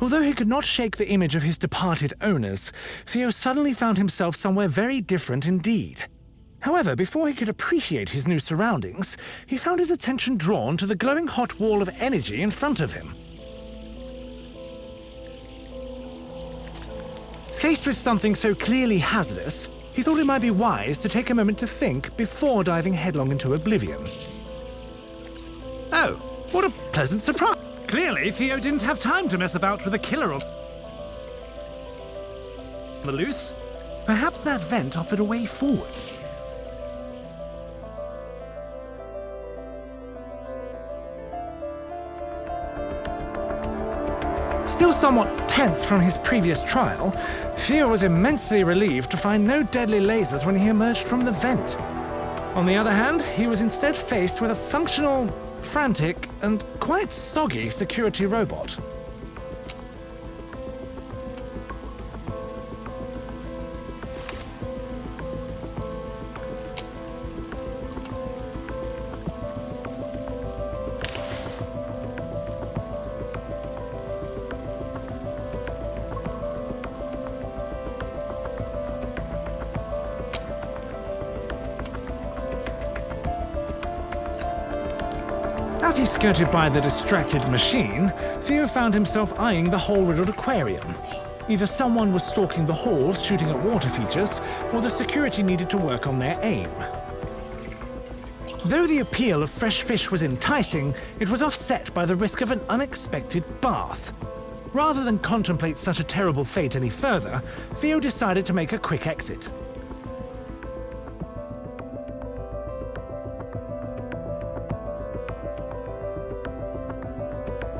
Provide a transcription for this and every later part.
Although he could not shake the image of his departed owners, Theo suddenly found himself somewhere very different indeed. However, before he could appreciate his new surroundings, he found his attention drawn to the glowing hot wall of energy in front of him. Faced with something so clearly hazardous, he thought it might be wise to take a moment to think before diving headlong into oblivion. Oh, what a pleasant surprise! Clearly, Theo didn't have time to mess about with a killer on the loose. Perhaps that vent offered a way forwards. Still somewhat tense from his previous trial, Theo was immensely relieved to find no deadly lasers when he emerged from the vent. On the other hand, he was instead faced with a functional, frantic, and quite soggy security robot. As he skirted by the distracted machine, Theo found himself eyeing the hole-riddled aquarium. Either someone was stalking the halls shooting at water features, or the security needed to work on their aim. Though the appeal of fresh fish was enticing, it was offset by the risk of an unexpected bath. Rather than contemplate such a terrible fate any further, Theo decided to make a quick exit.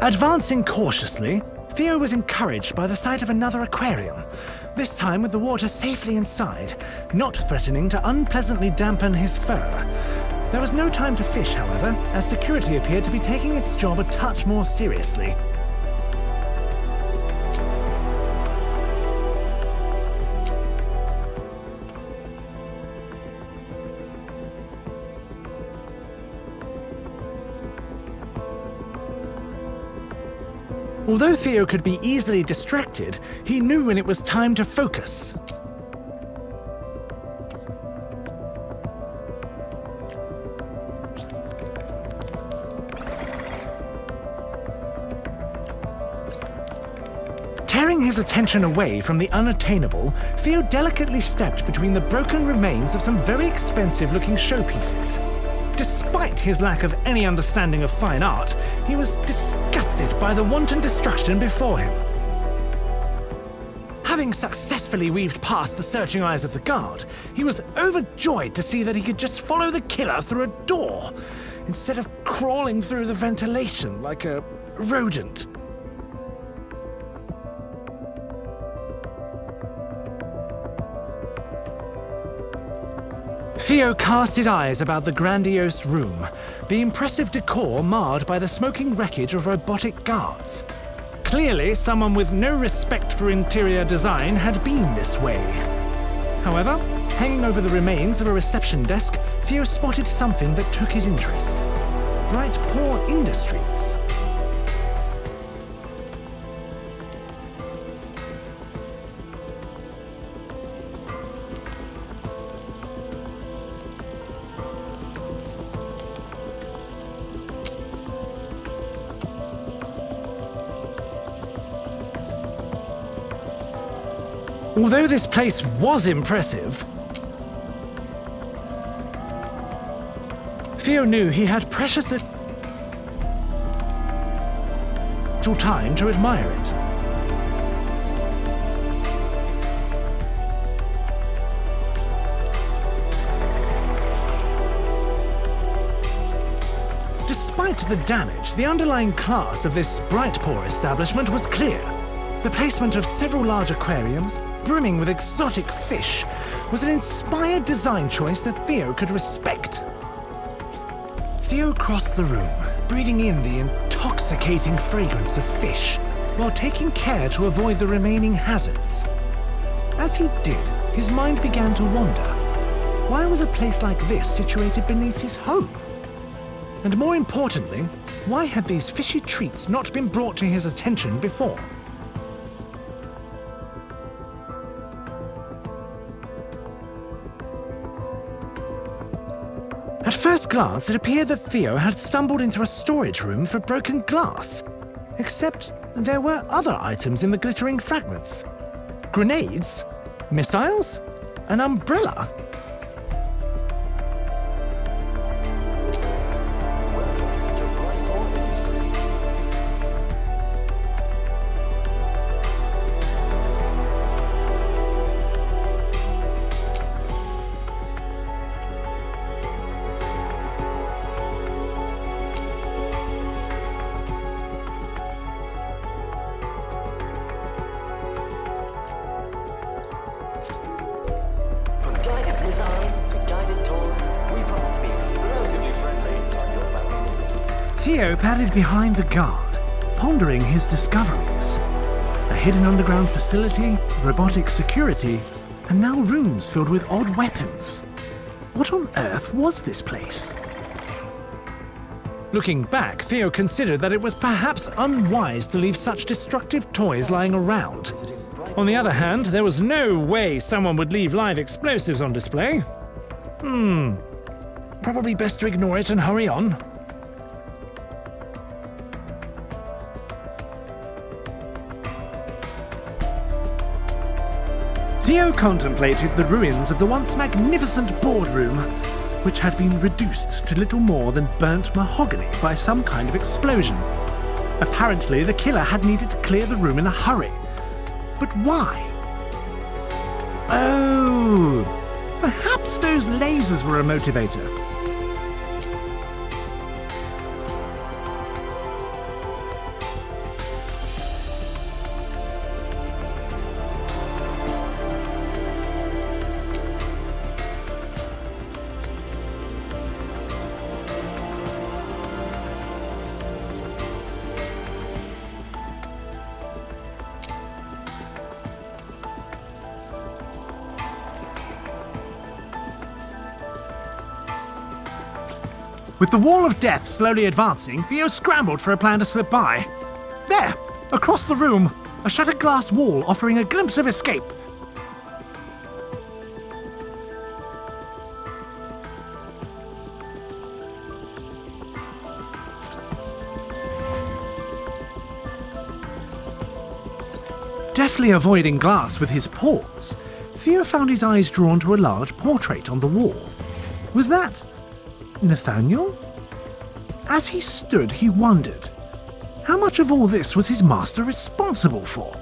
Advancing cautiously, Theo was encouraged by the sight of another aquarium, this time with the water safely inside, not threatening to unpleasantly dampen his fur. There was no time to fish, however, as security appeared to be taking its job a touch more seriously. Although Theo could be easily distracted, he knew when it was time to focus. Tearing his attention away from the unattainable, Theo delicately stepped between the broken remains of some very expensive-looking showpieces. Despite his lack of any understanding of fine art, he was disgusted by the wanton destruction before him. Having successfully weaved past the searching eyes of the guard, he was overjoyed to see that he could just follow the killer through a door, instead of crawling through the ventilation like a rodent. Theo cast his eyes about the grandiose room, the impressive decor marred by the smoking wreckage of robotic guards. Clearly, someone with no respect for interior design had been this way. However, hanging over the remains of a reception desk, Theo spotted something that took his interest. Bright Paw Industries. Although this place was impressive, Theo knew he had precious little time to admire it. Despite the damage, the underlying class of this Bright Paw establishment was clear. The placement of several large aquariums, brimming with exotic fish, was an inspired design choice that Theo could respect. Theo crossed the room, breathing in the intoxicating fragrance of fish, while taking care to avoid the remaining hazards. As he did, his mind began to wander. Why was a place like this situated beneath his home? And more importantly, why had these fishy treats not been brought to his attention before? glance, it appeared that Theo had stumbled into a storage room for broken glass. Except there were other items in the glittering fragments. Grenades? Missiles? An umbrella? Theo padded behind the guard, pondering his discoveries. A hidden underground facility, robotic security, and now rooms filled with odd weapons. What on earth was this place? Looking back, Theo considered that it was perhaps unwise to leave such destructive toys lying around. On the other hand, there was no way someone would leave live explosives on display. Probably best to ignore it and hurry on. Theo contemplated the ruins of the once magnificent boardroom, which had been reduced to little more than burnt mahogany by some kind of explosion. Apparently, the killer had needed to clear the room in a hurry. But why? Oh, perhaps those lasers were a motivator. With the wall of death slowly advancing, Theo scrambled for a plan to slip by. There, across the room, a shattered glass wall offering a glimpse of escape. Deftly avoiding glass with his paws, Theo found his eyes drawn to a large portrait on the wall. Was that Nathaniel? As he stood, he wondered, how much of all this was his master responsible for?